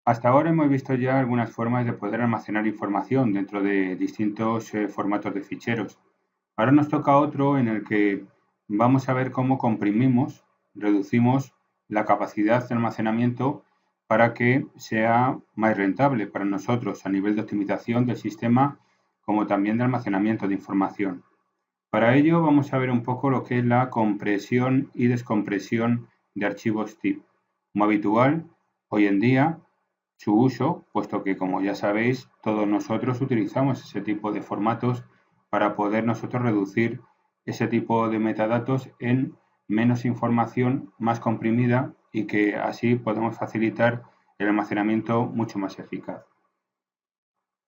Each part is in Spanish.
Hasta ahora hemos visto ya algunas formas de poder almacenar información dentro de distintos formatos de ficheros. Ahora nos toca otro en el que vamos a ver cómo comprimimos, reducimos la capacidad de almacenamiento para que sea más rentable para nosotros a nivel de optimización del sistema como también de almacenamiento de información. Para ello vamos a ver un poco lo que es la compresión y descompresión de archivos zip. Como habitual, hoy en día su uso, puesto que como ya sabéis, todos nosotros utilizamos ese tipo de formatos para poder nosotros reducir ese tipo de metadatos en menos información más comprimida y que así podemos facilitar el almacenamiento mucho más eficaz.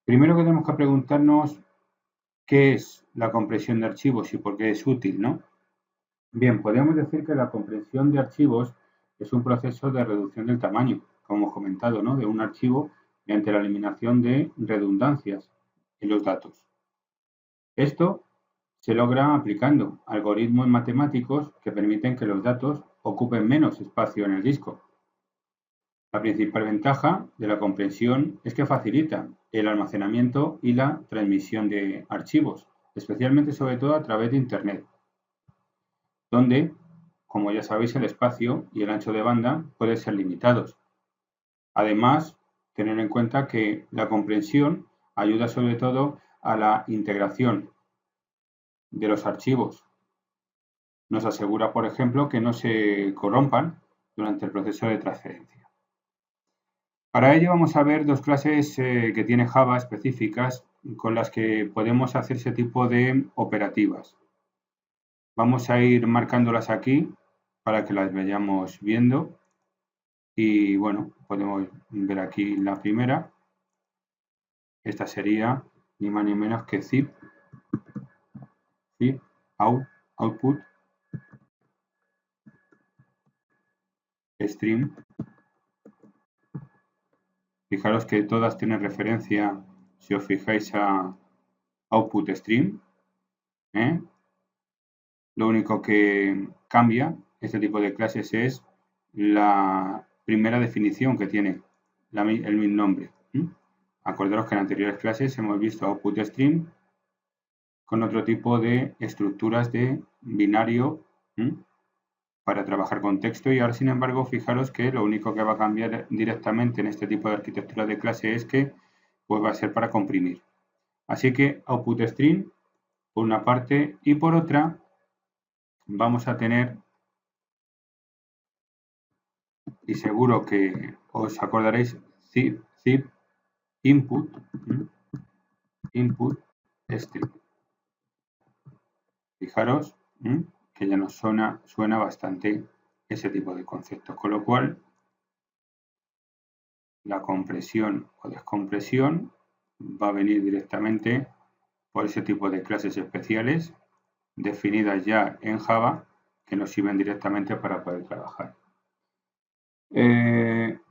Primero que tenemos que preguntarnos qué es la compresión de archivos y por qué es útil, ¿no? Bien, podríamos decir que la compresión de archivos es un proceso de reducción del tamaño, como hemos comentado, ¿no? De un archivo mediante la eliminación de redundancias en los datos. Esto se logra aplicando algoritmos matemáticos que permiten que los datos ocupen menos espacio en el disco. La principal ventaja de la compresión es que facilita el almacenamiento y la transmisión de archivos, especialmente sobre todo a través de Internet, donde, como ya sabéis, el espacio y el ancho de banda pueden ser limitados. Además, tener en cuenta que la compresión ayuda sobre todo a la integración de los archivos. Nos asegura, por ejemplo, que no se corrompan durante el proceso de transferencia. Para ello vamos a ver dos clases que tiene Java específicas con las que podemos hacer ese tipo de operativas. Vamos a ir marcándolas aquí para que las vayamos viendo. Y bueno, podemos ver aquí la primera. Esta sería ni más ni menos que zip output stream. Fijaros que todas tienen referencia, si os fijáis, a output stream. Lo único que cambia este tipo de clases es la primera definición que tiene el mismo nombre. Acordaros que en anteriores clases hemos visto output stream con otro tipo de estructuras de binario para trabajar con texto, y ahora sin embargo fijaros que lo único que va a cambiar directamente en este tipo de arquitectura de clase es que pues va a ser para comprimir. Así que output string por una parte, y por otra vamos a tener, y seguro que os acordaréis, zip input string. Fijaros que ya nos suena bastante ese tipo de conceptos, con lo cual la compresión o descompresión va a venir directamente por ese tipo de clases especiales definidas ya en Java que nos sirven directamente para poder trabajar.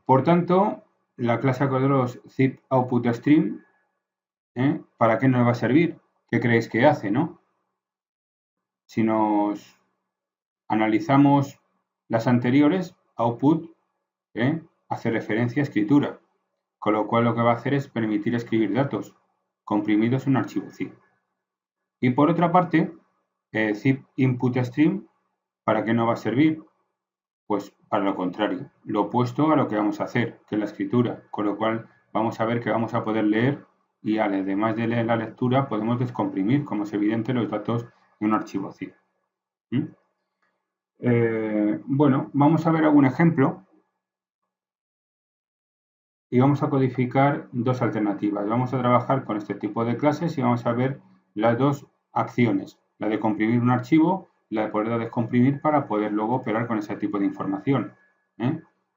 Por tanto, la clase acordaros zip output stream, ¿para qué nos va a servir? ¿Qué creéis que hace, no? Si nos analizamos las anteriores, output hace referencia a escritura, con lo cual lo que va a hacer es permitir escribir datos comprimidos en un archivo zip. Y por otra parte, zip input stream, ¿para qué nos va a servir? Pues para lo contrario, lo opuesto a lo que vamos a hacer, que es la escritura, con lo cual vamos a ver que vamos a poder leer y además de leer la lectura podemos descomprimir, como es evidente, los datos en un archivo zip. Bueno, vamos a ver algún ejemplo y vamos a codificar dos alternativas. Vamos a trabajar con este tipo de clases y vamos a ver las dos acciones, la de comprimir un archivo, la de poder descomprimir para poder luego operar con ese tipo de información.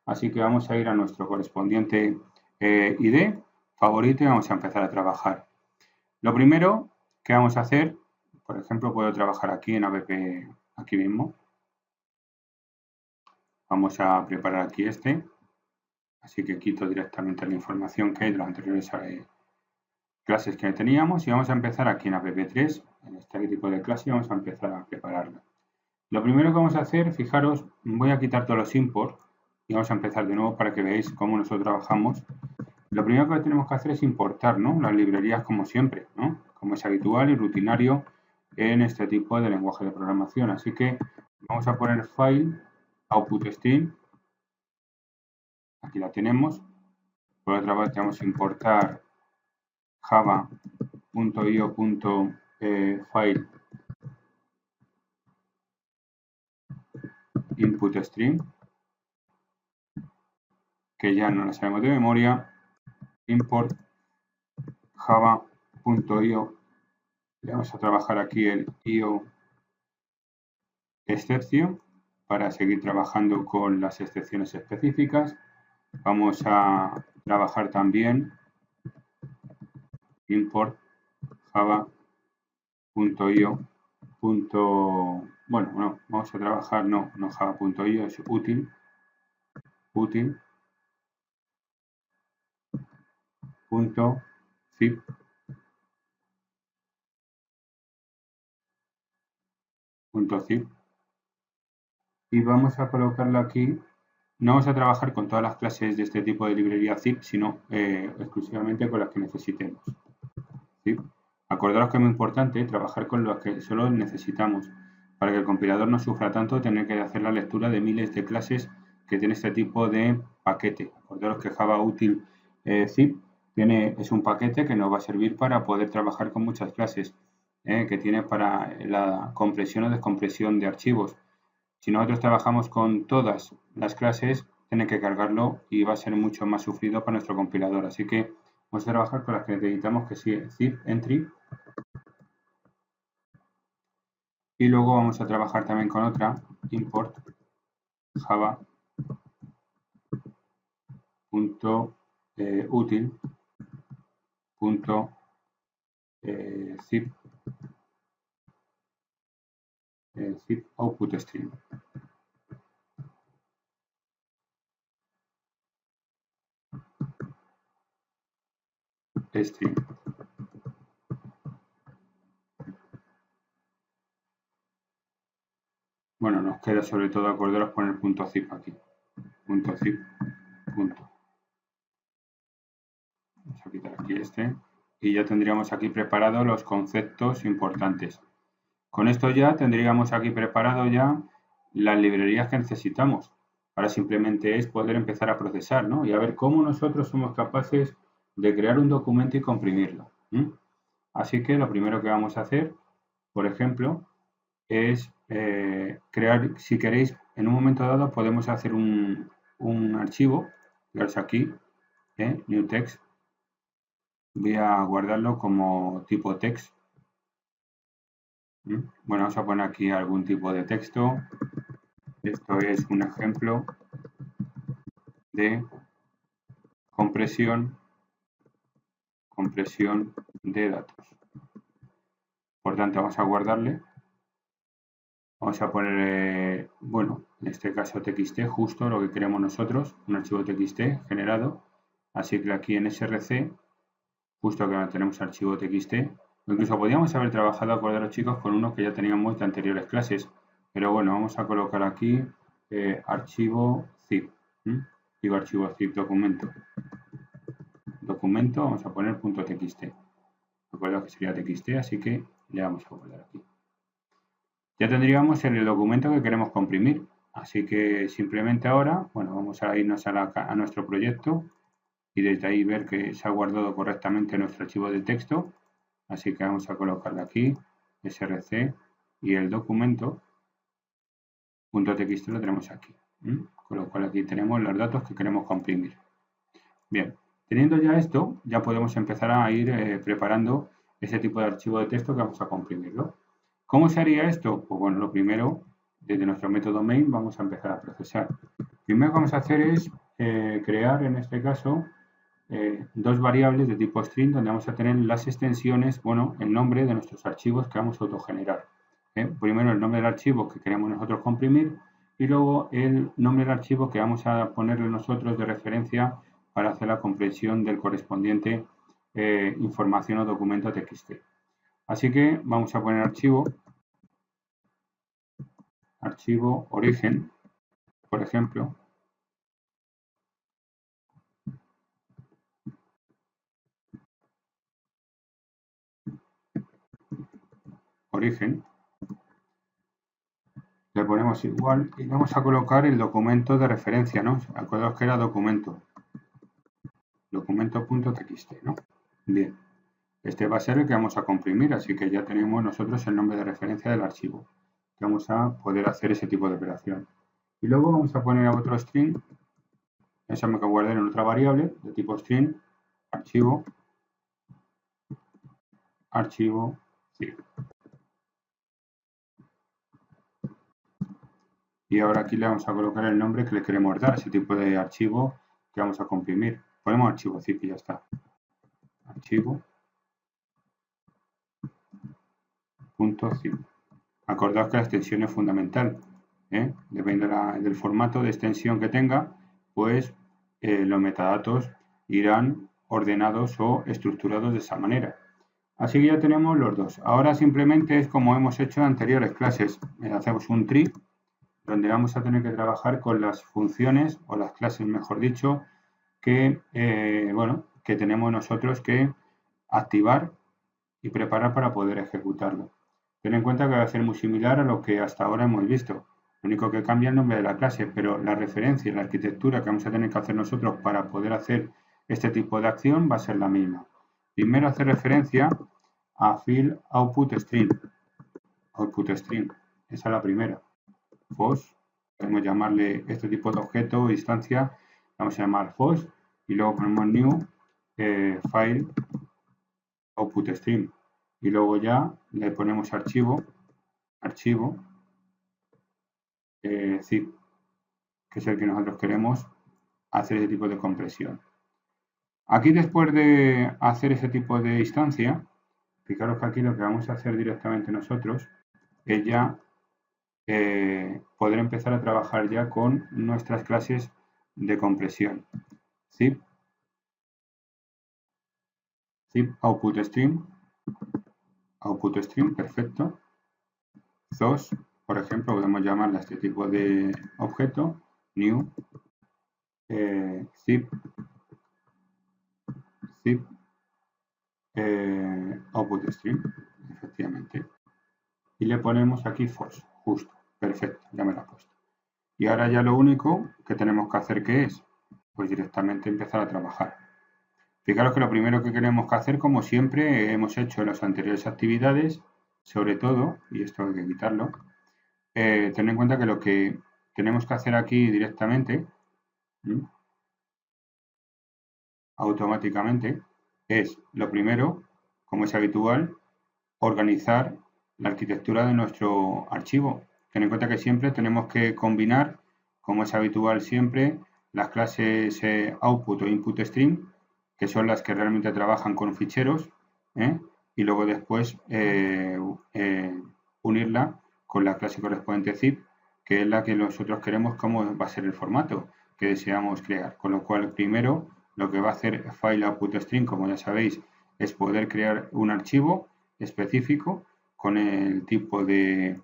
Así que vamos a ir a nuestro correspondiente ID favorito y vamos a empezar a trabajar. Lo primero que vamos a hacer, por ejemplo, puedo trabajar aquí en app, aquí mismo. Vamos a preparar aquí este. Así que quito directamente la información que hay de las anteriores clases que teníamos y vamos a empezar aquí en app3, en este tipo de clase, y vamos a empezar a prepararla. Lo primero que vamos a hacer, fijaros, voy a quitar todos los imports y vamos a empezar de nuevo para que veáis cómo nosotros trabajamos. Lo primero que tenemos que hacer es importar, ¿no?, las librerías como siempre, ¿no?, como es habitual y rutinario en este tipo de lenguaje de programación. Así que vamos a poner file, output stream, aquí la tenemos. Por otra parte vamos a importar java.io.file input stream, que ya no la sabemos de memoria. Import java.io, le vamos a trabajar aquí el io exception para seguir trabajando con las excepciones específicas. Vamos a trabajar también import java.io. Bueno, no, vamos a trabajar, no java.io, es útil. .zip y vamos a colocarlo aquí. No vamos a trabajar con todas las clases de este tipo de librería zip, sino exclusivamente con las que necesitemos. ¿Sí? Acordaros que es muy importante trabajar con las que solo necesitamos, para que el compilador no sufra tanto tener que hacer la lectura de miles de clases que tiene este tipo de paquete. Acordaros que Java Util zip es un paquete que nos va a servir para poder trabajar con muchas clases, que tiene para la compresión o descompresión de archivos. Si nosotros trabajamos con todas las clases, tiene que cargarlo y va a ser mucho más sufrido para nuestro compilador. Así que vamos a trabajar con las que necesitamos, que sí, zip entry. Y luego vamos a trabajar también con otra, import java.util.zip zip output stream. Stream. Bueno, nos queda sobre todo acordaros poner punto .zip aquí. Punto .zip. Punto. Vamos a quitar aquí este. Y ya tendríamos aquí preparados los conceptos importantes. Con esto ya tendríamos aquí preparado ya las librerías que necesitamos. Ahora simplemente es poder empezar a procesar, ¿no?, y a ver cómo nosotros somos capaces de crear un documento y comprimirlo. Así que lo primero que vamos a hacer, por ejemplo, es crear, si queréis, en un momento dado podemos hacer un archivo. Fijaros aquí, new text. Voy a guardarlo como tipo text. Bueno, vamos a poner aquí algún tipo de texto. Esto es un ejemplo de compresión de datos. Por tanto, vamos a guardarle. Vamos a poner, bueno, en este caso txt, justo lo que queremos nosotros, un archivo txt generado. Así que aquí en src, justo que tenemos archivo txt, incluso podríamos haber trabajado, acordaros chicos, con uno que ya teníamos de anteriores clases. Pero bueno, vamos a colocar aquí archivo zip. Digo archivo zip, documento. Documento, vamos a poner .txt. Recuerda que sería txt, así que le vamos a poner aquí. Ya tendríamos el documento que queremos comprimir. Así que simplemente ahora, bueno, vamos a irnos a nuestro proyecto y desde ahí ver que se ha guardado correctamente nuestro archivo de texto. Así que vamos a colocarle aquí src y el documento .txt lo tenemos aquí. Con lo cual aquí tenemos los datos que queremos comprimir. Bien, teniendo ya esto, ya podemos empezar a ir preparando ese tipo de archivo de texto que vamos a comprimirlo. ¿Cómo se haría esto? Pues bueno, lo primero, desde nuestro método main vamos a empezar a procesar. Primero que vamos a hacer es crear, en este caso, dos variables de tipo string donde vamos a tener las extensiones, bueno, el nombre de nuestros archivos que vamos a autogenerar. Primero el nombre del archivo que queremos nosotros comprimir y luego el nombre del archivo que vamos a ponerle nosotros de referencia para hacer la compresión del correspondiente información o documento txt. Así que vamos a poner archivo origen, por ejemplo, origen, le ponemos igual y vamos a colocar el documento de referencia, ¿no? Acordaos que era documento.txt, ¿no? Bien, este va a ser el que vamos a comprimir, así que ya tenemos nosotros el nombre de referencia del archivo, que vamos a poder hacer ese tipo de operación. Y luego vamos a poner a otro string, eso me que guardar en otra variable de tipo string, archivo, zip. Y ahora aquí le vamos a colocar el nombre que le queremos dar a ese tipo de archivo que vamos a comprimir. Ponemos archivo zip y ya está. Archivo.zip. Acordaos que la extensión es fundamental. Depende del formato de extensión que tenga, pues los metadatos irán ordenados o estructurados de esa manera. Así que ya tenemos los dos. Ahora simplemente es como hemos hecho en anteriores clases. Hacemos un tree donde vamos a tener que trabajar con las funciones o las clases, mejor dicho, que tenemos nosotros que activar y preparar para poder ejecutarlo. Ten en cuenta que va a ser muy similar a lo que hasta ahora hemos visto. Lo único que cambia es el nombre de la clase, pero la referencia y la arquitectura que vamos a tener que hacer nosotros para poder hacer este tipo de acción va a ser la misma. Primero hacer referencia a field output string. Esa es la primera. FOS, podemos llamarle este tipo de objeto o instancia, vamos a llamar FOS y luego ponemos new file output stream y luego ya le ponemos archivo zip, que es el que nosotros queremos hacer ese tipo de compresión. Aquí después de hacer ese tipo de instancia, fijaros que aquí lo que vamos a hacer directamente nosotros es ya poder empezar a trabajar ya con nuestras clases de compresión. Zip output stream, perfecto. ZOS, por ejemplo, podemos llamarle a este tipo de objeto, new, zip output stream, efectivamente. Y le ponemos aquí FOS, justo, perfecto, ya me lo ha puesto. Y ahora ya lo único que tenemos que hacer, ¿qué es? Pues directamente empezar a trabajar. Fijaros que lo primero que queremos que hacer, como siempre hemos hecho en las anteriores actividades, sobre todo, y esto hay que quitarlo, tener en cuenta que lo que tenemos que hacer aquí directamente, automáticamente, es lo primero, como es habitual, organizar la arquitectura de nuestro archivo. Ten en cuenta que siempre tenemos que combinar, como es habitual siempre, las clases output o input stream, que son las que realmente trabajan con ficheros, y luego después unirla con la clase correspondiente zip, que es la que nosotros queremos cómo va a ser el formato que deseamos crear. Con lo cual, primero, lo que va a hacer file output stream, como ya sabéis, es poder crear un archivo específico con el tipo de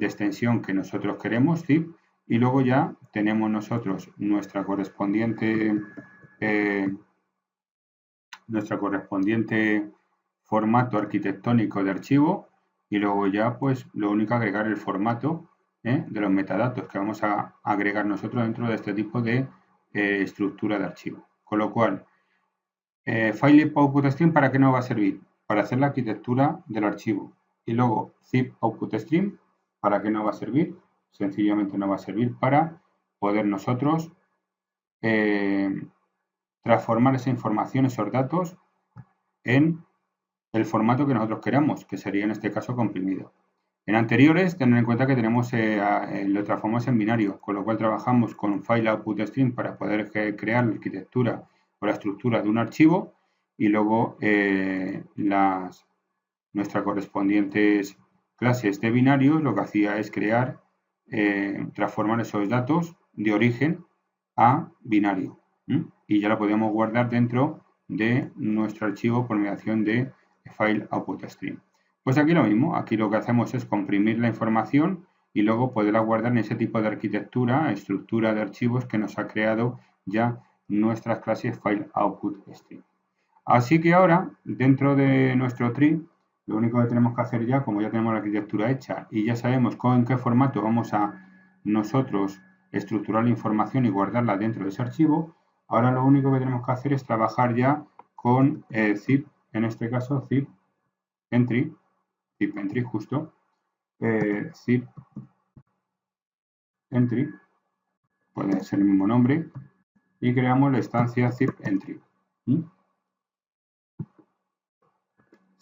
extensión que nosotros queremos, zip, y luego ya tenemos nosotros nuestra correspondiente formato arquitectónico de archivo y luego ya pues lo único agregar el formato de los metadatos que vamos a agregar nosotros dentro de este tipo de estructura de archivo. Con lo cual, file output stream, ¿para qué nos va a servir? Para hacer la arquitectura del archivo. Y luego zip output stream, ¿para qué nos va a servir? Sencillamente nos va a servir para poder nosotros transformar esa información, esos datos, en el formato que nosotros queramos, que sería en este caso comprimido. En anteriores, tener en cuenta que tenemos lo transformamos en binario, con lo cual trabajamos con file output stream para poder crear la arquitectura o la estructura de un archivo y luego nuestras correspondientes clases de binario lo que hacía es transformar esos datos de origen a binario y ya lo podíamos guardar dentro de nuestro archivo por mediación de file output stream. Pues aquí lo mismo, aquí lo que hacemos es comprimir la información y luego poderla guardar en ese tipo de arquitectura, estructura de archivos que nos ha creado ya nuestras clases file output stream. Así que ahora, dentro de nuestro tree, Lo único que tenemos que hacer ya, como ya tenemos la arquitectura hecha y ya sabemos en qué formato vamos a nosotros estructurar la información y guardarla dentro de ese archivo, ahora lo único que tenemos que hacer es trabajar ya con zip, en este caso zip entry justo, zip entry, puede ser el mismo nombre, y creamos la instancia zip entry.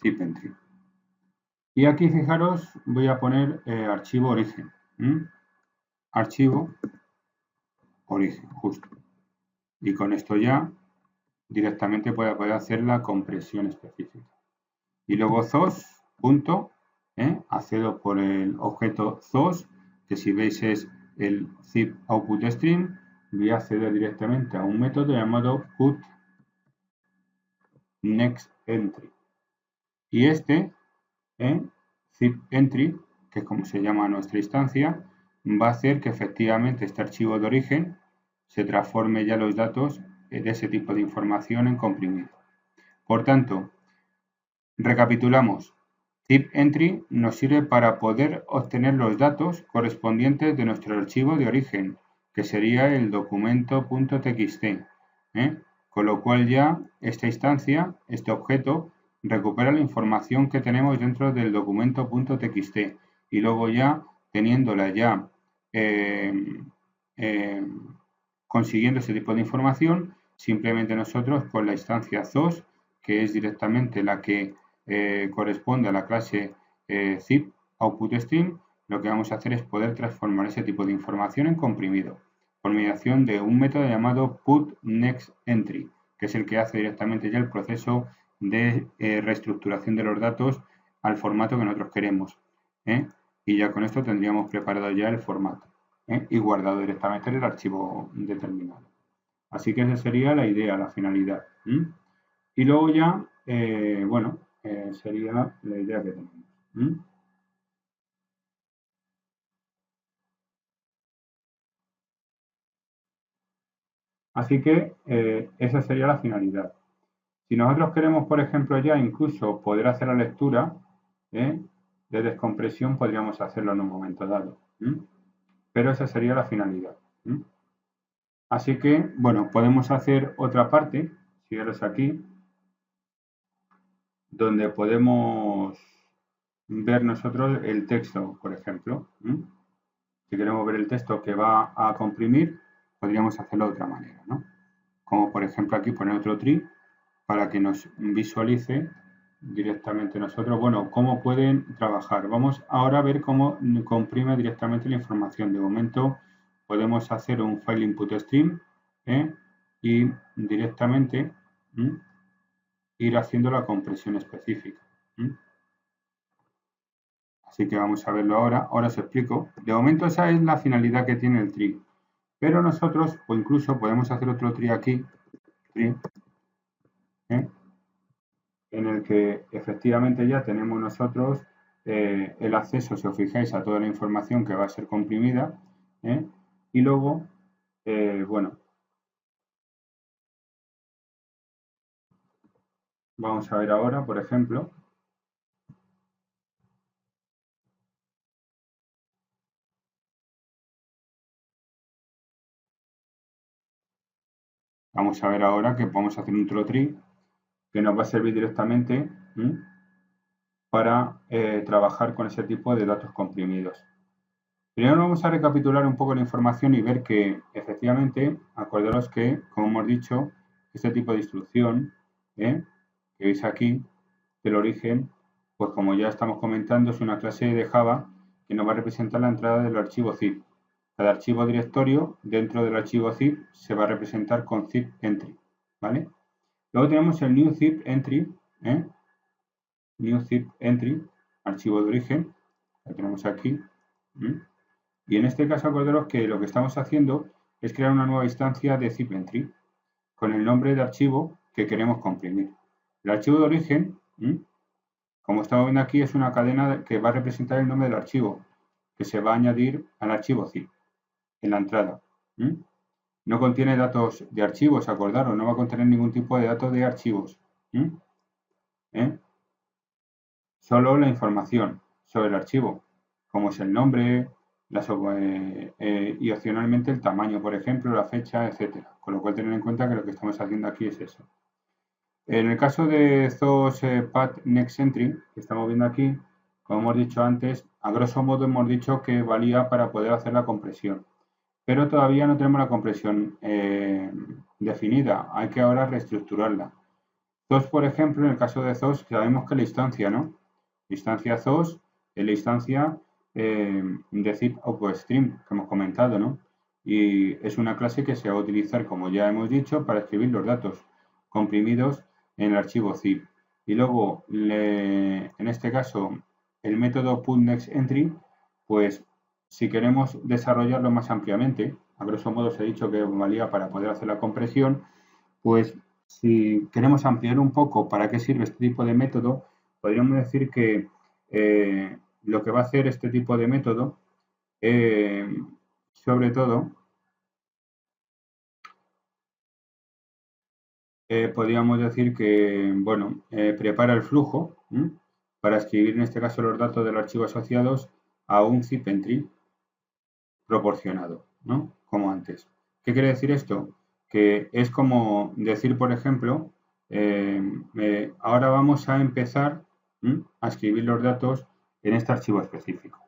Zip entry. Y aquí fijaros, voy a poner archivo origen. Archivo origen, justo. Y con esto ya directamente puedo poder hacer la compresión específica. Y luego ZOS, punto, accedo por el objeto ZOS, que si veis es el zip output stream, voy a acceder directamente a un método llamado put next entry. Y este, zip entry, que es como se llama nuestra instancia, va a hacer que efectivamente este archivo de origen se transforme ya los datos de ese tipo de información en comprimido. Por tanto, recapitulamos. Zip entry nos sirve para poder obtener los datos correspondientes de nuestro archivo de origen, que sería el documento.txt. Con lo cual ya esta instancia, este objeto, recupera la información que tenemos dentro del documento.txt y luego ya, teniéndola ya consiguiendo ese tipo de información, simplemente nosotros con la instancia ZOS, que es directamente la que corresponde a la clase zip output stream, lo que vamos a hacer es poder transformar ese tipo de información en comprimido por mediación de un método llamado put next entry, que es el que hace directamente ya el proceso de reestructuración de los datos al formato que nosotros queremos. Y ya con esto tendríamos preparado ya el formato y guardado directamente en el archivo determinado. Así que esa sería la idea, la finalidad. Y luego ya, bueno, sería la idea que tenemos. Así que esa sería la finalidad. Si nosotros queremos, por ejemplo, ya incluso poder hacer la lectura de descompresión, podríamos hacerlo en un momento dado. Pero esa sería la finalidad. Así que, bueno, podemos hacer otra parte, si eres aquí, donde podemos ver nosotros el texto, por ejemplo. Si queremos ver el texto que va a comprimir, podríamos hacerlo de otra manera, ¿no? Como por ejemplo aquí poner otro tree para que nos visualice directamente nosotros, bueno, cómo pueden trabajar. Vamos ahora a ver cómo comprime directamente la información. De momento podemos hacer un file input stream y directamente ir haciendo la compresión específica. Así que vamos a verlo ahora. Ahora os explico. De momento esa es la finalidad que tiene el tree. Pero nosotros, o incluso podemos hacer otro tree aquí, en el que efectivamente ya tenemos nosotros el acceso, si os fijáis, a toda la información que va a ser comprimida. Y luego, bueno, vamos a ver ahora, por ejemplo, vamos a ver ahora que vamos a hacer un tree que nos va a servir directamente para trabajar con ese tipo de datos comprimidos. Primero vamos a recapitular un poco la información y ver que efectivamente, acordaros que, como hemos dicho, este tipo de instrucción que veis aquí, del origen, pues como ya estamos comentando, es una clase de Java que nos va a representar la entrada del archivo zip. Cada archivo directorio dentro del archivo zip se va a representar con zip entry, ¿vale? Luego tenemos el new zip entry, new zip entry, archivo de origen, lo tenemos aquí. Y en este caso acordaros que lo que estamos haciendo es crear una nueva instancia de zip entry con el nombre de archivo que queremos comprimir. El archivo de origen, como estamos viendo aquí, es una cadena que va a representar el nombre del archivo que se va a añadir al archivo zip en la entrada. No contiene datos de archivos, acordaros, no va a contener ningún tipo de datos de archivos. solo la información sobre el archivo, como es el nombre, y opcionalmente el tamaño, por ejemplo, la fecha, etcétera. Con lo cual tener en cuenta que lo que estamos haciendo aquí es eso. En el caso de ZOS Path Next Entry, que estamos viendo aquí, como hemos dicho antes, a grosso modo hemos dicho que valía para poder hacer la compresión. Pero todavía no tenemos la compresión definida, hay que ahora reestructurarla. ZOS, por ejemplo, en el caso de ZOS, sabemos que la instancia, ¿no? La instancia ZOS es la instancia de zip upstream que hemos comentado, ¿no? Y es una clase que se va a utilizar, como ya hemos dicho, para escribir los datos comprimidos en el archivo zip. Y luego, en este caso, el método putNextEntry, pues si queremos desarrollarlo más ampliamente, a grosso modo se ha dicho que valía para poder hacer la compresión, pues si queremos ampliar un poco para qué sirve este tipo de método, podríamos decir que lo que va a hacer este tipo de método, sobre todo, podríamos decir que, bueno, prepara el flujo para escribir en este caso los datos del archivo asociados a un zip entry proporcionado, ¿no? Como antes. ¿Qué quiere decir esto? Que es como decir, por ejemplo, ahora vamos a empezar a escribir los datos en este archivo específico.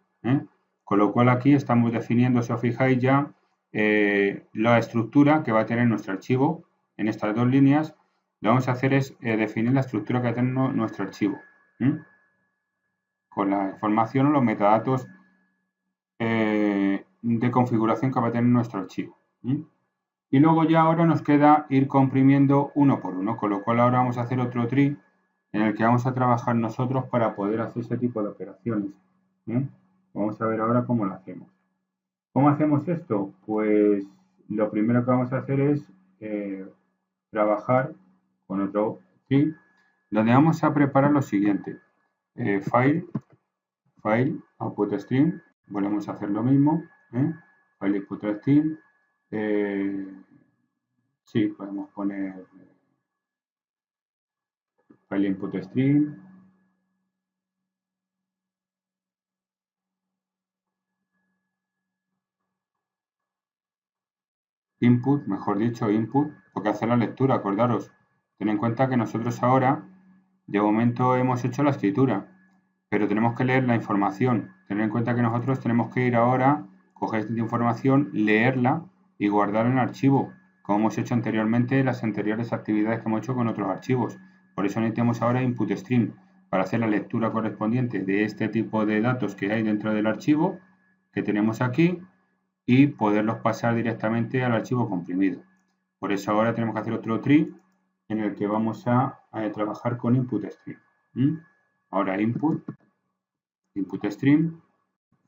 Con lo cual aquí estamos definiendo, si os fijáis ya, la estructura que va a tener nuestro archivo en estas dos líneas. Lo que vamos a hacer es definir la estructura que va a tener nuestro archivo. Con la información o los metadatos de configuración que va a tener nuestro archivo. Y luego ya ahora nos queda ir comprimiendo uno por uno, con lo cual ahora vamos a hacer otro tree en el que vamos a trabajar nosotros para poder hacer ese tipo de operaciones. Vamos a ver ahora cómo lo hacemos. ¿Cómo hacemos esto? Pues lo primero que vamos a hacer es trabajar con otro tree, donde vamos a preparar lo siguiente. File, output stream, volvemos a hacer lo mismo. File input stream. Sí, podemos poner file input stream. Input, mejor dicho, input, porque hace la lectura, acordaros. Ten en cuenta que nosotros ahora, de momento, hemos hecho la escritura, pero tenemos que leer la información. Tener en cuenta que nosotros tenemos que ir ahora, coger esta información, leerla y guardarla en el archivo, como hemos hecho anteriormente en las anteriores actividades que hemos hecho con otros archivos. Por eso necesitamos ahora input stream, para hacer la lectura correspondiente de este tipo de datos que hay dentro del archivo que tenemos aquí y poderlos pasar directamente al archivo comprimido. Por eso ahora tenemos que hacer otro tree en el que vamos a trabajar con input stream. Ahora input stream,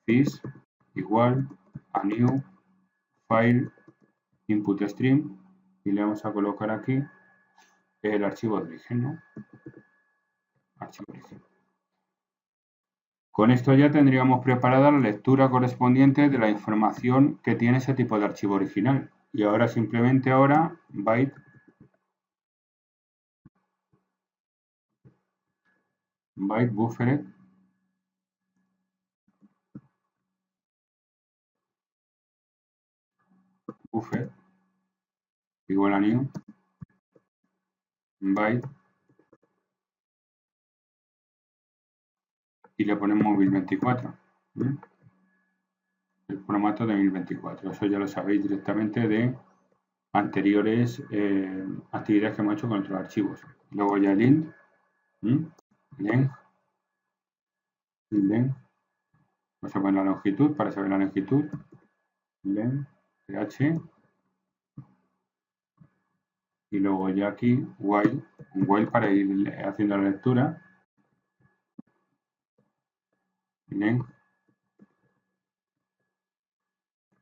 this igual a new file input stream y le vamos a colocar aquí el archivo de origen, ¿no? Archivo de origen. Con esto ya tendríamos preparada la lectura correspondiente de la información que tiene ese tipo de archivo original. Y ahora simplemente byte buffer igual a new byte y le ponemos 1024. El formato de 1024. Eso ya lo sabéis directamente de anteriores actividades que hemos hecho con otros archivos. Luego ya length, vamos a poner la longitud para saber la longitud, length, ph, y luego ya aquí while para ir haciendo la lectura, length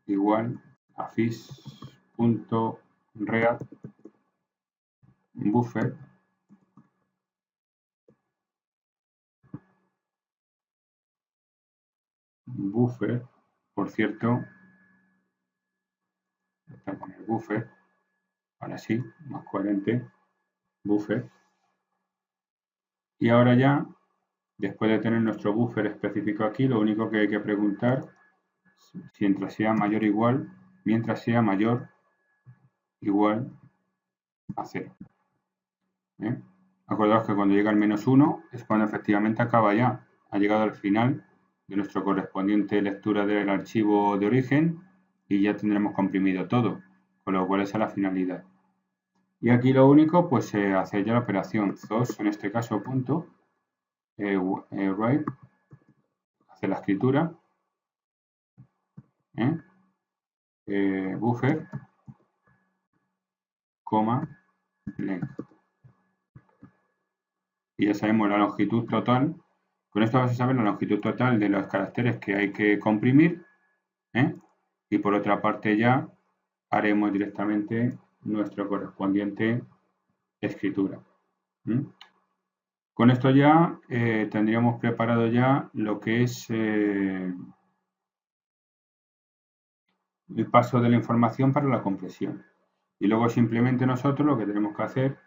igual a fish.read buffer por cierto, voy a poner buffer, ahora sí, más coherente, buffer, y ahora ya Después de tener nuestro buffer específico aquí, lo único que hay que preguntar si mientras sea mayor o igual, a 0. Acordaos que cuando llega el -1 es cuando efectivamente acaba ya. Ha llegado al final de nuestra correspondiente lectura del archivo de origen y ya tendremos comprimido todo, con lo cual esa es la finalidad. Y aquí lo único, pues hacer ya la operación thos, en este caso punto, write, hacer la escritura, buffer, coma, length. Y ya sabemos la longitud total. Con esto vas a saber la longitud total de los caracteres que hay que comprimir. Y por otra parte ya haremos directamente nuestra correspondiente escritura. Con esto ya tendríamos preparado ya lo que es el paso de la información para la compresión. Y luego simplemente nosotros lo que tenemos que hacer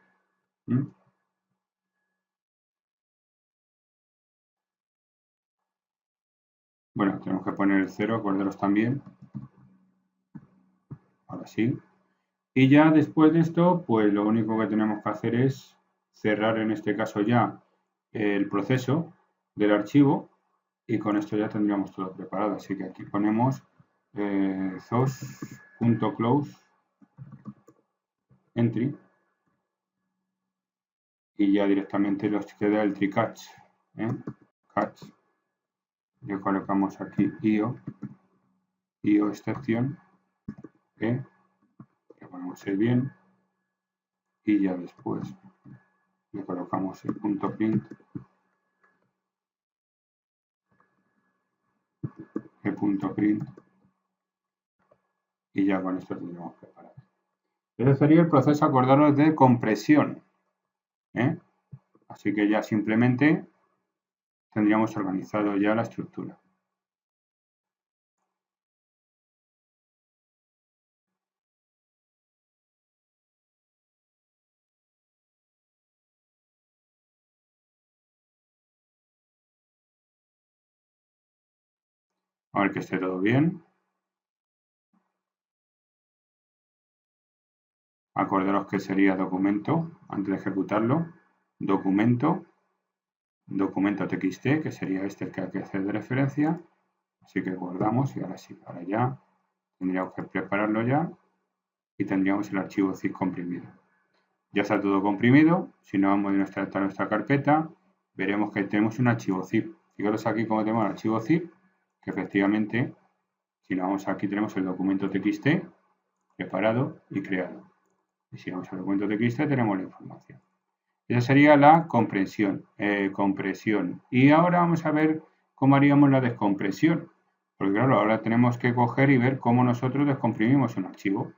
bueno, tenemos que poner el 0, acordaros también. Ahora sí. Y ya después de esto, pues lo único que tenemos que hacer es cerrar en este caso ya el proceso del archivo y con esto ya tendríamos todo preparado. Así que aquí ponemos thos.close entry y ya directamente nos queda el try-catch. Catch. Le colocamos aquí io exception, le ponemos el bien y ya después le colocamos el punto print, y ya con esto tendremos preparado. Ese sería el proceso, acordaros, de compresión. Así que ya simplemente tendríamos organizado ya la estructura. A ver que esté todo bien. Acordaros que sería documento, antes de ejecutarlo, documento txt, que sería este el que hay que hacer de referencia. Así que guardamos y ahora sí, ahora ya tendríamos que prepararlo ya y tendríamos el archivo zip comprimido. Ya está todo comprimido. Si nos vamos a nuestra carpeta, veremos que tenemos un archivo zip. Fijaros aquí como tenemos el archivo zip, que efectivamente, si nos vamos aquí, tenemos el documento txt preparado y creado. Y si vamos al documento txt, tenemos la información. Esa sería la compresión. Y ahora vamos a ver cómo haríamos la descompresión. Porque claro, ahora tenemos que coger y ver cómo nosotros descomprimimos un archivo.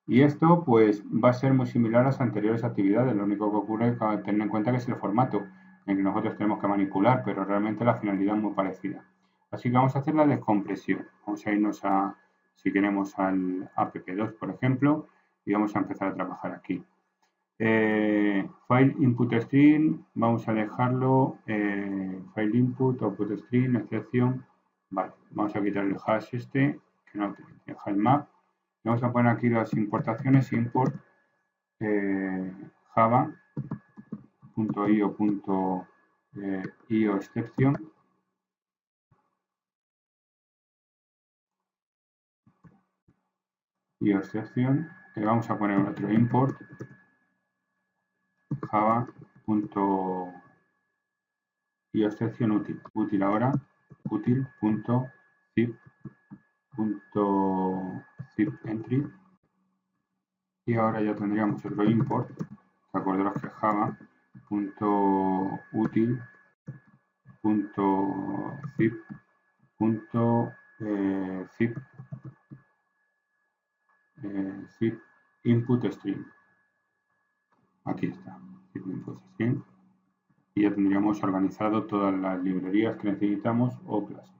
Y esto pues va a ser muy similar a las anteriores actividades. Lo único que ocurre es que tener en cuenta que es el formato en que nosotros tenemos que manipular, pero realmente la finalidad es muy parecida. Así que vamos a hacer la descompresión. Vamos a irnos a, si queremos, al app2, por ejemplo, y vamos a empezar a trabajar aquí. File input string, vamos a dejarlo file input, output string, excepción. Vale, vamos a quitar el hash que no deja el map. Vamos a poner aquí las importaciones, import java.io exception. Le vamos a poner otro import java.io exception útil ahora útil.zip entry y ahora ya tendríamos otro import, que acordaros que java.util.zip zip input string. Aquí está, zip input string. Y ya tendríamos organizado todas las librerías que necesitamos o clases.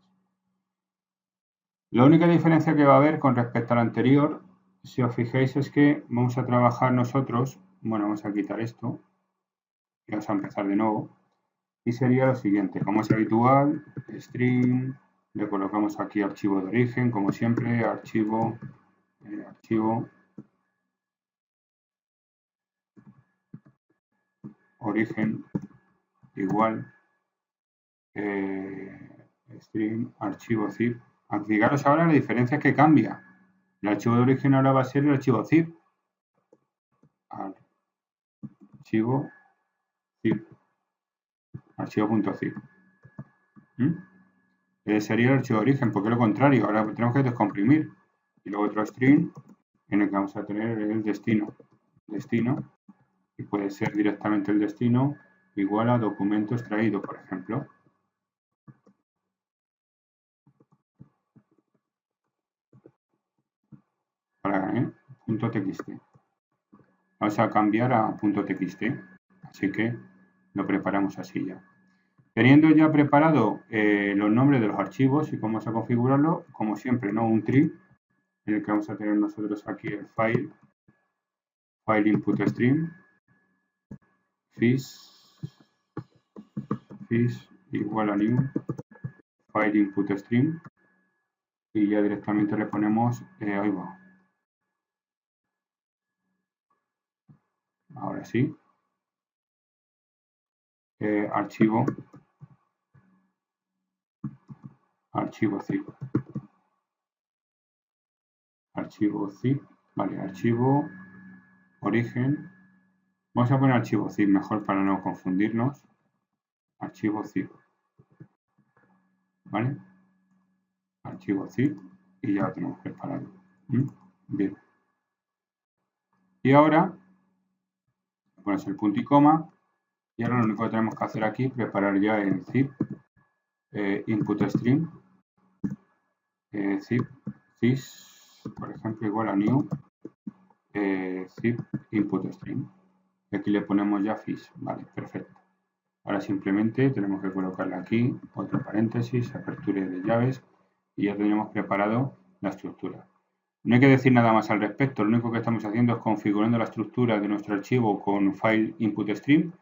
La única diferencia que va a haber con respecto al anterior, si os fijáis, es que vamos a trabajar nosotros, bueno, vamos a quitar esto y vamos a empezar de nuevo. y sería lo siguiente, como es habitual, string, le colocamos aquí archivo de origen, como siempre, archivo origen igual string archivo zip. Fijaros ahora la diferencia que cambia. El archivo de origen ahora va a ser el archivo zip. Archivo zip. Archivo.zip. Sería el archivo de origen, porque es lo contrario. Ahora tenemos que descomprimir. Y luego otro string en el que vamos a tener el destino. Y puede ser directamente el destino igual a documento extraído, por ejemplo. .txt. Vamos a cambiar a .txt. Así que lo preparamos así ya. Teniendo ya preparado los nombres de los archivos y cómo vamos a configurarlo, como siempre, ¿no? Un tree en el que vamos a tener nosotros aquí el file input stream, fish igual a new file input stream y ya directamente le ponemos, ahí va. Ahora sí. Archivo zip. Archivo zip. Vale, archivo origen. Vamos a poner archivo zip mejor para no confundirnos. Archivo zip. ¿Vale? Archivo zip y ya lo tenemos preparado. Bien. Y ahora ponemos el punto y coma. Y ahora lo único que tenemos que hacer aquí es preparar ya el zip input stream. Zip fish, por ejemplo, igual a new zip input stream. Y aquí le ponemos ya fish. Vale, perfecto. Ahora simplemente tenemos que colocarle aquí otro paréntesis, apertura de llaves y ya tenemos preparado la estructura. No hay que decir nada más al respecto, lo único que estamos haciendo es configurando la estructura de nuestro archivo con file input stream,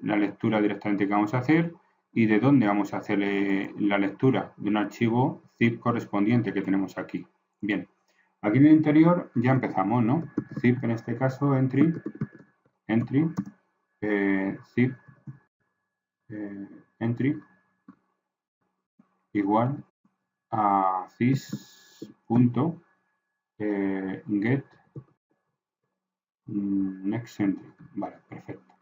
la lectura directamente que vamos a hacer y de dónde vamos a hacer la lectura de un archivo zip correspondiente que tenemos aquí. Bien, aquí en el interior ya empezamos, ¿no? Zip en este caso, entry, zip, entry igual a sys.get next entry. Vale, perfecto.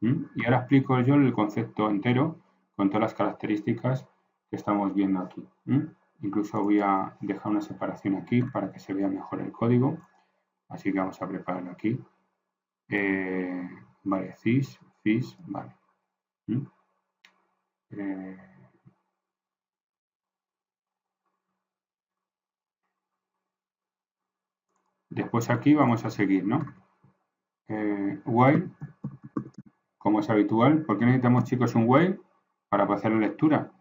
Y ahora explico yo el concepto entero con todas las características que estamos viendo aquí. Incluso voy a dejar una separación aquí para que se vea mejor el código. Así que vamos a prepararlo aquí. Vale, sys, vale. Después aquí vamos a seguir, ¿no? While, como es habitual. ¿Por qué necesitamos, chicos, un while? Para hacer la lectura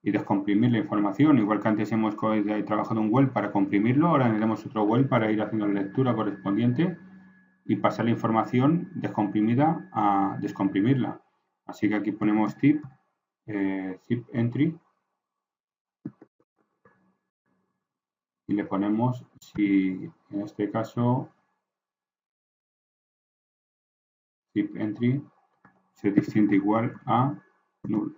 y descomprimir la información. Igual que antes hemos trabajado un while para comprimirlo, ahora necesitamos otro while para ir haciendo la lectura correspondiente y pasar la información descomprimida a descomprimirla. Así que aquí ponemos zip entry y le ponemos, si en este caso zip entry se distingue igual a null.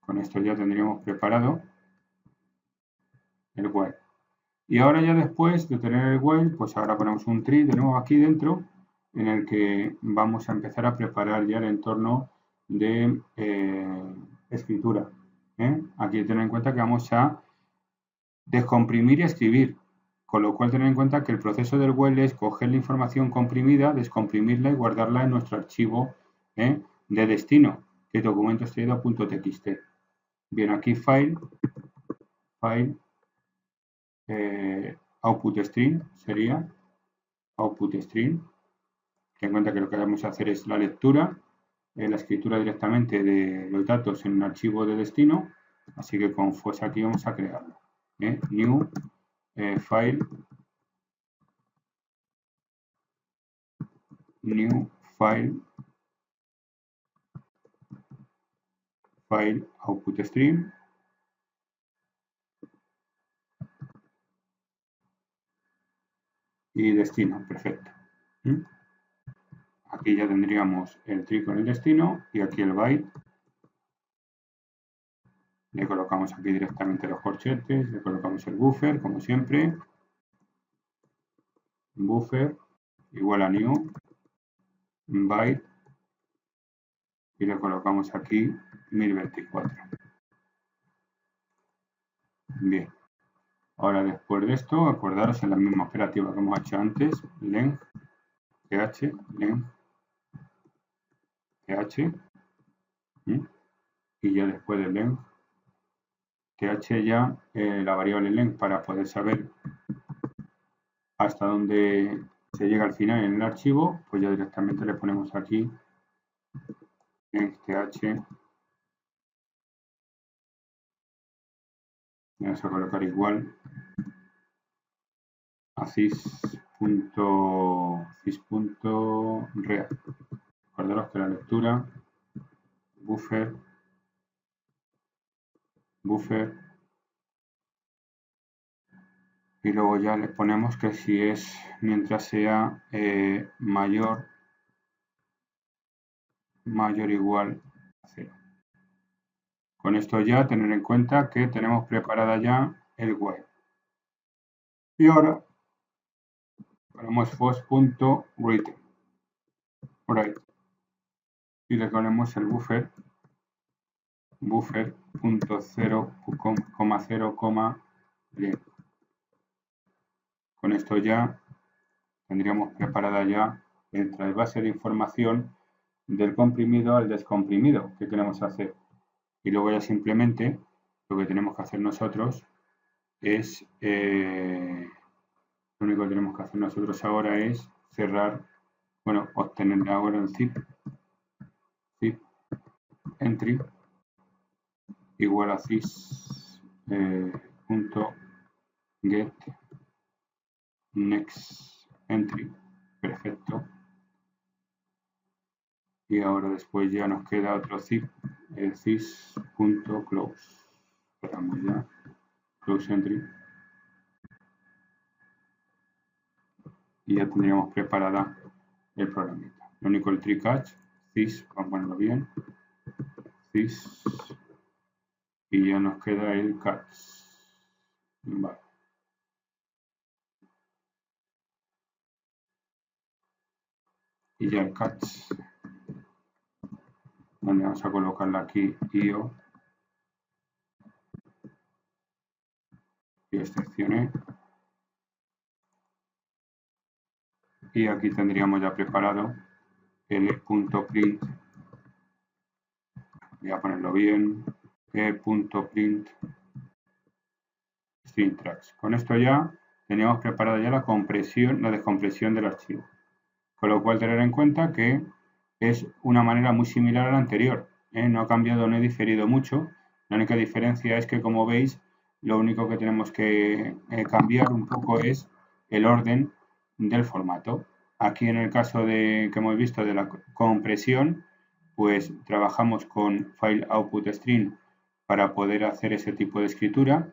Con esto ya tendríamos preparado el while. Y ahora ya después de tener el while, pues ahora ponemos un tree de nuevo aquí dentro en el que vamos a empezar a preparar ya el entorno de escritura. Aquí tener en cuenta que vamos a descomprimir y escribir, con lo cual tener en cuenta que el proceso del while es coger la información comprimida, descomprimirla y guardarla en nuestro archivo de destino, que es documento extraído.txt. Bien, aquí file output string sería output string. Ten en cuenta que lo que vamos a hacer es la lectura, la escritura directamente de los datos en un archivo de destino, así que con FOS aquí vamos a crearlo. New file file output stream y destino, perfecto. Aquí ya tendríamos el tree con el destino y aquí el byte. Le colocamos aquí directamente los corchetes, le colocamos el buffer, como siempre. Buffer igual a new byte y le colocamos aquí 1024. Bien. Ahora después de esto, acordaros en la misma operativa que hemos hecho antes, length, th, length, th, y ya después de length, th ya la variable length para poder saber hasta dónde se llega al final en el archivo, pues ya directamente le ponemos aquí length th, vamos a colocar igual a sys.read. Acordaros que la lectura buffer y luego ya le ponemos que si es mientras sea mayor o igual a 0. Con esto ya tener en cuenta que tenemos preparada ya el while. Y ahora ponemos first.write y le ponemos el buffer.0,0, bien. Con esto ya tendríamos preparada ya la base de información del comprimido al descomprimido que queremos hacer. Y luego ya simplemente lo que tenemos que hacer nosotros es, lo único que tenemos que hacer nosotros ahora es cerrar, bueno, obtener ahora el zip entry igual a sys.get next entry, perfecto. Y ahora después ya nos queda otro zip, sys.close, cerramos ya, close entry. Y ya tendríamos preparada el programita. Lo único el tree catch, sys, vamos a ponerlo bien, sys, y ya nos queda el catch. Vale. Y ya el catch, donde vamos a colocarla aquí io y excepcioné. Y aquí tendríamos ya preparado el .print, voy a ponerlo bien, .print string tracks. Con esto ya teníamos preparada ya la compresión, la descompresión del archivo. Con lo cual tener en cuenta que es una manera muy similar a la anterior. No ha cambiado, no he diferido mucho. La única diferencia es que, como veis, lo único que tenemos que cambiar un poco es el orden del formato. Aquí en el caso que hemos visto de la compresión, pues trabajamos con file output string para poder hacer ese tipo de escritura,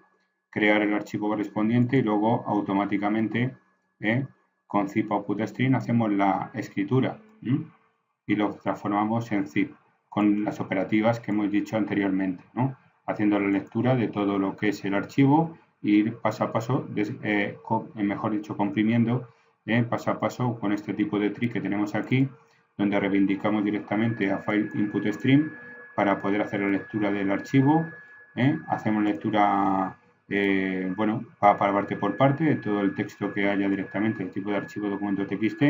crear el archivo correspondiente y luego automáticamente con zip output string hacemos la escritura y lo transformamos en zip con las operativas que hemos dicho anteriormente, ¿no? Haciendo la lectura de todo lo que es el archivo e ir paso a paso, mejor dicho, comprimiendo paso a paso con este tipo de tree que tenemos aquí, donde reivindicamos directamente a file input stream para poder hacer la lectura del archivo. Hacemos lectura, bueno, para parte por parte de todo el texto que haya directamente, el tipo de archivo documento txt,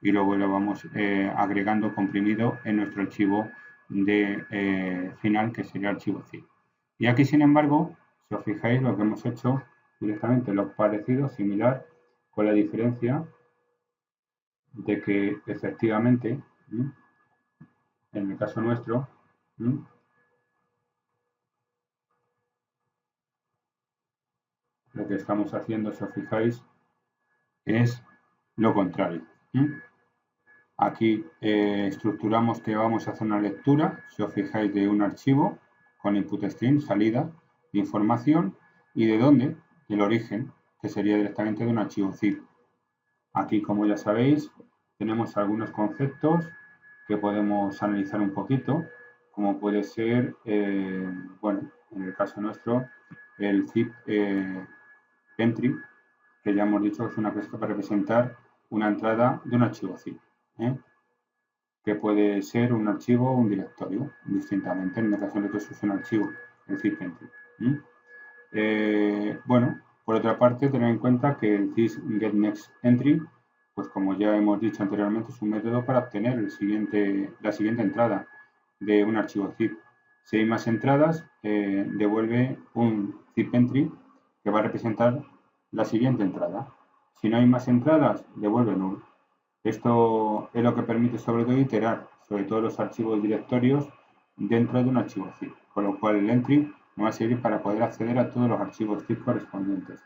y luego lo vamos agregando comprimido en nuestro archivo de final, que sería el archivo zip. Y aquí, sin embargo, si os fijáis, lo que hemos hecho directamente lo parecido, similar, con la diferencia de que efectivamente, en el caso nuestro, lo que estamos haciendo, si os fijáis, es lo contrario. Aquí estructuramos que vamos a hacer una lectura, si os fijáis, de un archivo con input stream, salida de información, y de dónde, del origen, que sería directamente de un archivo zip. Aquí, como ya sabéis, tenemos algunos conceptos que podemos analizar un poquito, como puede ser, bueno, en el caso nuestro, el zip entry, que ya hemos dicho que es una clase para representar una entrada de un archivo zip, que puede ser un archivo o un directorio, distintamente. En el caso de que es un archivo, el zip entry. Bueno, por otra parte, tener en cuenta que el getNextEntry, pues como ya hemos dicho anteriormente, es un método para obtener la siguiente entrada de un archivo zip. Si hay más entradas, devuelve un zip entry que va a representar la siguiente entrada. Si no hay más entradas, devuelve null. Esto es lo que permite sobre todo iterar sobre todos los archivos directorios dentro de un archivo zip, con lo cual el entry nos va a servir para poder acceder a todos los archivos zip correspondientes.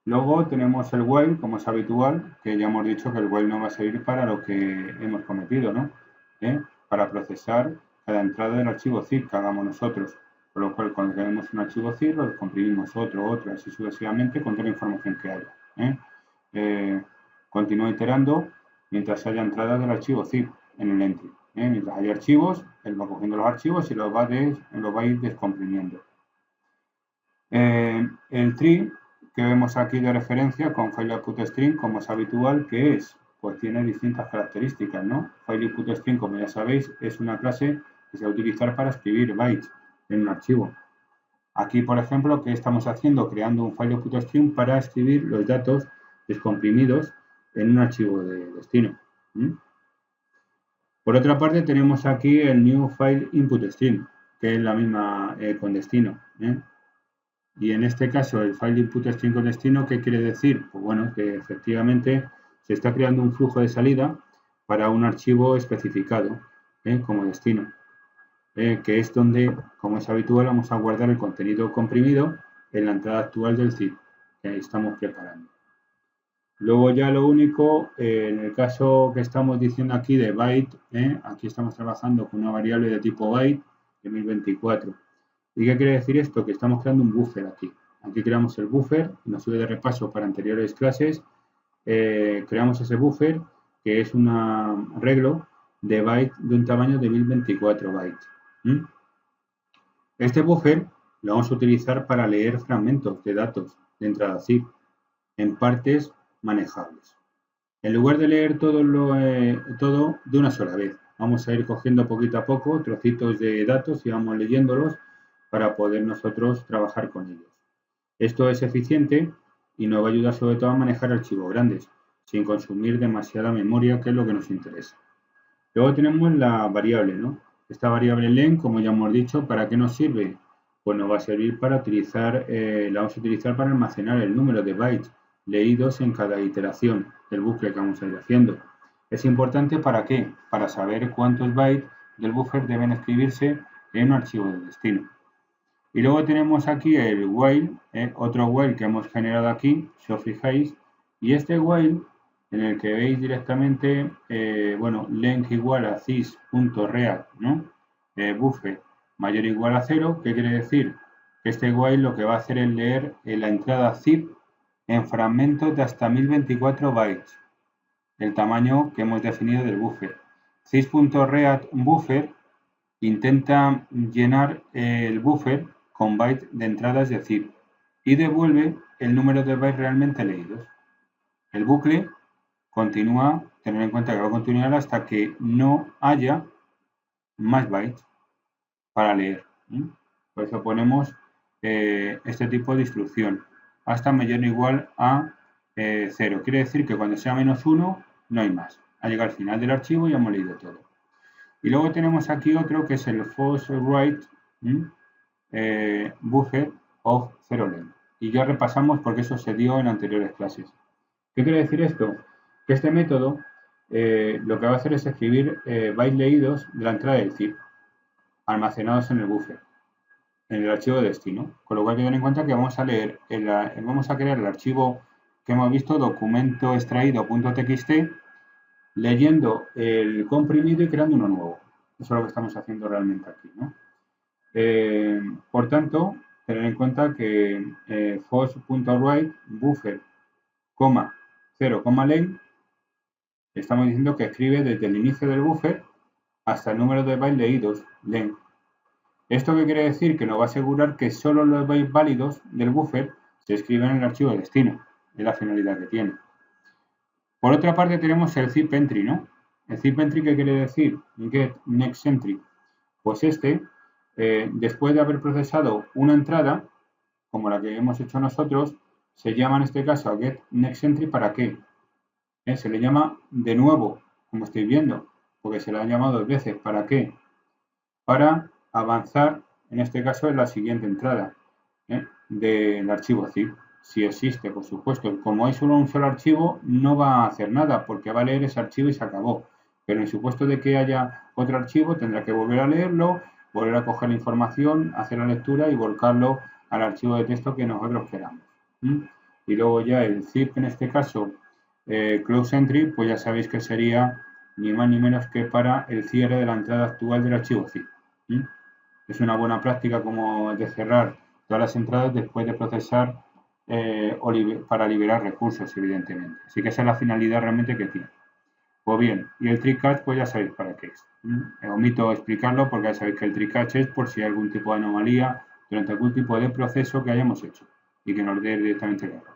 Luego tenemos el while, como es habitual, que ya hemos dicho que el while nos va a servir para lo que hemos cometido, ¿no? Para procesar cada entrada del archivo zip que hagamos nosotros. Por lo cual, cuando tenemos un archivo zip, lo descomprimimos otro, así sucesivamente con toda la información que haya. Continúa iterando mientras haya entradas del archivo zip en el entry. Mientras haya archivos, él va cogiendo los archivos y los va a ir descomprimiendo. El tree que vemos aquí de referencia con FileInputString, como es habitual, ¿qué es? Pues tiene distintas características, ¿no? FileInputString, como ya sabéis, es una clase que se va a utilizar para escribir bytes en un archivo. Aquí, por ejemplo, ¿qué estamos haciendo? Creando un FileInputString para escribir los datos descomprimidos en un archivo de destino. Por otra parte, tenemos aquí el new file input stream, que es la misma con destino. Y en este caso, el file input stream con destino, ¿qué quiere decir? Pues bueno, que efectivamente se está creando un flujo de salida para un archivo especificado como destino, que es donde, como es habitual, vamos a guardar el contenido comprimido en la entrada actual del zip que estamos preparando. Luego ya lo único, en el caso que estamos diciendo aquí de byte, aquí estamos trabajando con una variable de tipo byte de 1024. ¿Y qué quiere decir esto? Que estamos creando un buffer aquí. Aquí creamos el buffer, nos sirve de repaso para anteriores clases. Creamos ese buffer, que es un arreglo de byte de un tamaño de 1024 bytes. Este buffer lo vamos a utilizar para leer fragmentos de datos de entrada zip en partes manejables. En lugar de leer todo de una sola vez, vamos a ir cogiendo poquito a poco trocitos de datos y vamos leyéndolos para poder nosotros trabajar con ellos. Esto es eficiente y nos va a ayudar sobre todo a manejar archivos grandes, sin consumir demasiada memoria, que es lo que nos interesa. Luego tenemos la variable, ¿no? Esta variable len, como ya hemos dicho, ¿para qué nos sirve? Pues nos va a servir para la vamos a utilizar para almacenar el número de bytes leídos en cada iteración del bucle que vamos a ir haciendo. ¿Es importante para qué? Para saber cuántos bytes del buffer deben escribirse en un archivo de destino. Y luego tenemos aquí el while, otro while que hemos generado aquí, si os fijáis, y este while en el que veis directamente, bueno, length igual a sys.read, ¿no? Buffer mayor o igual a 0, ¿qué quiere decir? Que este while lo que va a hacer es leer la entrada zip en fragmentos de hasta 1024 bytes, el tamaño que hemos definido del buffer. sys.read buffer intenta llenar el buffer con bytes de entradas de zip y devuelve el número de bytes realmente leídos. El bucle continúa, tener en cuenta que va a continuar hasta que no haya más bytes para leer. Por eso ponemos este tipo de instrucción, hasta mayor o igual a 0. Quiere decir que cuando sea menos 1 no hay más. Ha llegado al final del archivo y hemos leído todo. Y luego tenemos aquí otro que es el false write buffer of 0len. Y ya repasamos porque eso se dio en anteriores clases. ¿Qué quiere decir esto? Que este método lo que va a hacer es escribir bytes leídos de la entrada del zip almacenados en el buffer, en el archivo de destino. Con lo cual, tener en cuenta que vamos a leer, vamos a crear el archivo que hemos visto, documento extraído.txt, leyendo el comprimido y creando uno nuevo. Eso es lo que estamos haciendo realmente aquí, ¿no? Por tanto, tener en cuenta que force.write buffer, 0, len, estamos diciendo que escribe desde el inicio del buffer hasta el número de bytes leídos, len. ¿Esto qué quiere decir? Que nos va a asegurar que solo los bytes válidos del buffer se escriben en el archivo de destino. Es la finalidad que tiene. Por otra parte tenemos el zip entry, ¿no? El zip entry, ¿qué quiere decir? Get next entry. Pues después de haber procesado una entrada, como la que hemos hecho nosotros, se llama en este caso a get next entry. ¿Para qué? Se le llama de nuevo, como estáis viendo, porque se le ha llamado 2 veces. ¿Para qué? Para avanzar, en este caso, en la siguiente entrada del archivo zip. Si existe, por supuesto. Como hay solo un solo archivo, no va a hacer nada, porque va a leer ese archivo y se acabó. Pero en supuesto de que haya otro archivo, tendrá que volver a leerlo, volver a coger la información, hacer la lectura y volcarlo al archivo de texto que nosotros queramos. Y luego ya el zip, en este caso, close entry, pues ya sabéis que sería ni más ni menos que para el cierre de la entrada actual del archivo zip. Es una buena práctica como de cerrar todas las entradas después de procesar para liberar recursos, evidentemente. Así que esa es la finalidad realmente que tiene. Pues bien, y el try catch, pues ya sabéis para qué es. Omito explicarlo porque ya sabéis que el try catch es por si hay algún tipo de anomalía durante algún tipo de proceso que hayamos hecho y que nos dé directamente el error.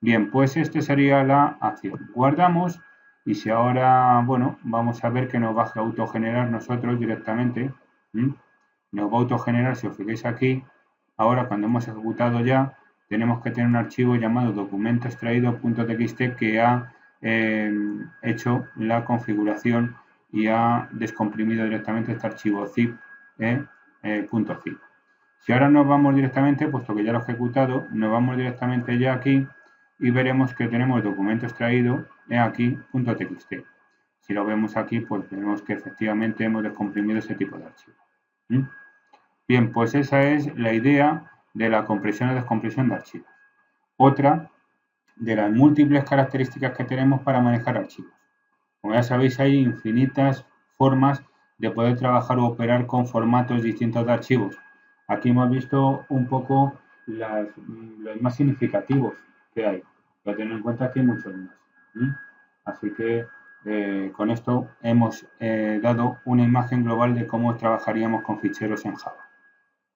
Bien, pues esta sería la acción. Guardamos y si ahora, bueno, vamos a ver que nos va a autogenerar nosotros directamente. Nos va a autogenerar, si os fijáis aquí, ahora cuando hemos ejecutado ya, tenemos que tener un archivo llamado documento extraído.txt que ha hecho la configuración y ha descomprimido directamente este archivo zip. Si ahora nos vamos directamente, puesto que ya lo he ejecutado, nos vamos directamente ya aquí y veremos que tenemos el documento extraído aquí .txt. Si lo vemos aquí, pues vemos que efectivamente hemos descomprimido ese tipo de archivo. Bien, pues esa es la idea de la compresión o descompresión de archivos. Otra de las múltiples características que tenemos para manejar archivos. Como ya sabéis, hay infinitas formas de poder trabajar o operar con formatos distintos de archivos. Aquí hemos visto un poco los más significativos que hay. Pero tener en cuenta que hay muchos más. Así que con esto hemos dado una imagen global de cómo trabajaríamos con ficheros en Java.